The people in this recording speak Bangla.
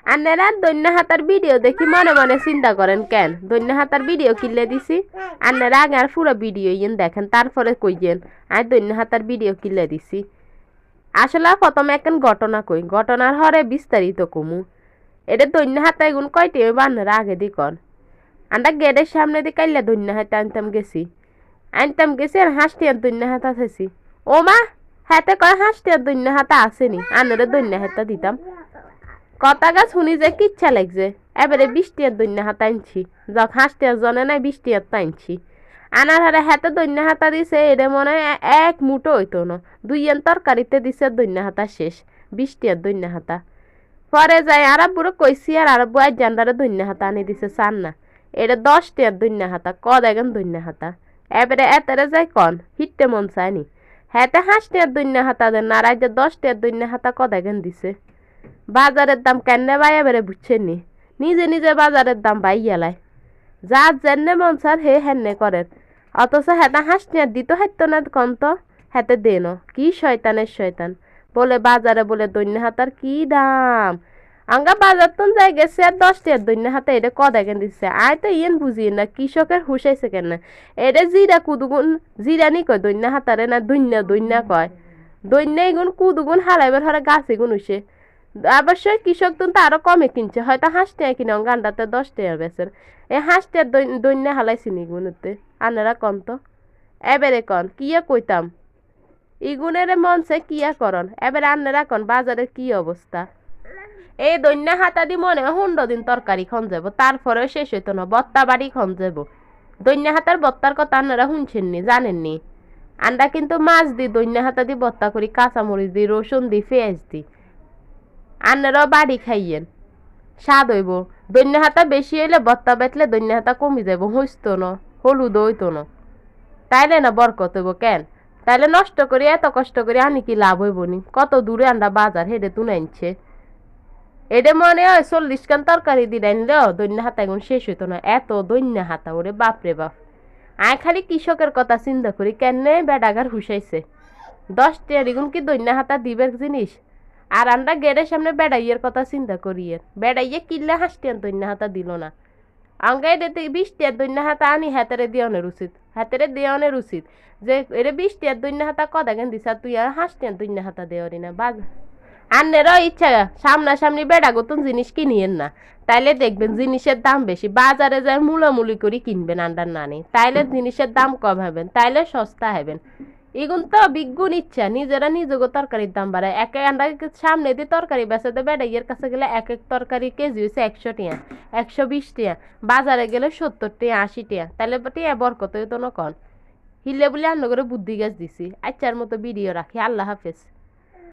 আন্নারা দৈন্য হাতার ভিডিও দেখি মনে মনে চিন্তা করেন কেন দৈন্য হাতার ভিডিও কিনলে দিছি আন্নারা আগে আর পুরো ভিডিও ইয়েন দেখেন তারপরে কইয়েন আমি দৈন্য হাতার ভিডিও কিনলে দিছি আসলে প্রথমে এখন ঘটনা কই ঘটনার হরে বিস্তারিত কমু এটা দৈন্য হাতা এগুন কয়টি বান্নারা আগে দি কন আমরা গেটের সামনে দিয়ে কাইলে দৈন্য হাতা আনতাম গেছি আর হাসটি আর দৈন্য হাতা থাকি ও মা হাতে কয় হাসটি আর দৈন্য হাতা আসেনি আন্নারা দৈন্য হাতা দিতাম কথা গাছ শুনি যে কিচ্ছা লাগছে এবারে 20 টাকার দৈন্য হাতা আনছি যখন হাসতে জনে নাই 20 টাকার তো আনছি আনার হারে হাতে দৈন্য হাতা দিছে এটা মনে হয় এক মুঠো হইতো না 2 তরকারিতে দিছে দৈন্য হাতা শেষ 20 টাকার দৈন্য হাতা পরে যাই আরব্বুরে কইছি আর আরব্বু আজ জান্ডারে দৈন্য হাতা আনি দিছে চান না এটা 10 টাকার দৈন্য হাতা দেখেন দৈন্য হাতা এবারে এতারে যাই কন হিটতে মন চায়নি হাতে 5 টাকার দৈন্য হাতা দেন আর আজ 10 টাকার দৈন্য হাতা দেখেন দিছে বাজারের দাম কেনে বাই এবারে বুঝছেন নি নিজে নিজে বাজারের দাম বাই গেলায় যার জেনে মন স্যার হে হেন্নে করেন অথচ হেতা হাসতে দিত হাইতো না কন্ত হেতে দেন কি শয়তানের শয়তান বলে বাজারে বলে দৈন্য হাতার কি দাম আঙ্গা বাজার তো যাই গেছে আর 10 টাকার দৈন্য হাতে এটা দেখেন দিচ্ছে আয় তো ইয়েন বুঝি না কৃষকের হুসাইছে কেন এটা জিরা কুদুগুন জিরা নি কয় দৈন্য হাতারে না দৈন্য কয় দৈন্য এগুন কুদুগুন হারাইবার হারে গাছ এগুন উসে অবশ্যই কৃষক তো আরো কমে কিনছে হয়তো 5 টাকা কিনে গান্ডাতে 10 টাকা বেচেন এই 5 টাকার দৈন্য হালাইছি নি গুণতে আনারা কন তো এবারে কন কিয়া কইতাম ইগুনের মনসে কিয়া করন এবারে আনারা কন বাজারের কি অবস্থা এই দৈন্য হাতা দি মনে 15 দিন তরকারি খন যাব তারপরেও শেষ হইতো না বত্তা বাড়ি খন যাব দৈন্য হাতার বত্তার কথা আপনারা শুনছেন নি জানেন নি আমরা কিন্তু মাছ দি দৈন্য হাতা দি বত্তা করি কাঁচামরিচ দি রসুন দি পেঁয়াজ দি আন্নারাও বাড়ি খাইয়েন স্বাদ হইব দৈন্য হাতা বেশি হইলে বত্তা বেটলে দৈন্য হাতা কমি যাব হইতো না হলুদ হইতো না তাইলে না বরকত হইব কেন তাইলে নষ্ট করি এত কষ্ট করি আনি কি লাভ হইব নি কত দূরে আন্ডা বাজার হেডে তুলে আনছে এটা মনে হয় 40 খান তরকারি দিয়ে আনলেও দৈন্য হাতা এখন শেষ হইতো না এত দৈন্য হাতা ওরে বাপরে বাপ আয় খালি কৃষকের কথা চিন্তা করি কেনে বেডাগার হুসাইছে 10 টাকা এগুন কি দৈন্য হাতা দিবের জিনিস আর আমরা গেটের সামনে বেড়াইয়ের কথা চিন্তা করিয়ে বেড়াইয়ে কিনলে 5 টাকার দৈন্য হাতা দিল না আঙ্গা এটা 20 টাকার দৈন্য হাতা আনি হাতেরে দেওয়ানের উচিত যে এটা 20 টাকার দৈন্য হাতা দেখেন দিছা তুই আর 5 টাকার দৈন্য হাতা দেওয়ারি না বাজ আন্নেরও ইচ্ছা সামনাসামনি বেড়া গতুন জিনিস কিনিয়েন না তাইলে দেখবেন জিনিসের দাম বেশি বাজারে যায় মূলামূলি করে কিনবেন আন্ডার নানি তাইলে জিনিসের দাম কম হবেন তাইলে সস্তা হবেন এগুন তো বিজ্ঞুন ইচ্ছা নিজেরা নিজেকে তরকারির দাম বাড়ায় এক আন্ডা সামনে দিয়ে তরকারি বেচাতে বেড়াইয়ের কাছে গেলে এক তরকারি কেজি হয়েছে 100 টাকা 120 টাকা বাজারে গেলে 70 টাকা 80 টাকা তাহলে টিয়া বরকত হইতো না কন হিলে বলে আন্ন করে বুদ্ধি গাছ দিছি আচ্ছার মতো ভিডিও রাখি আল্লাহ হাফেজ।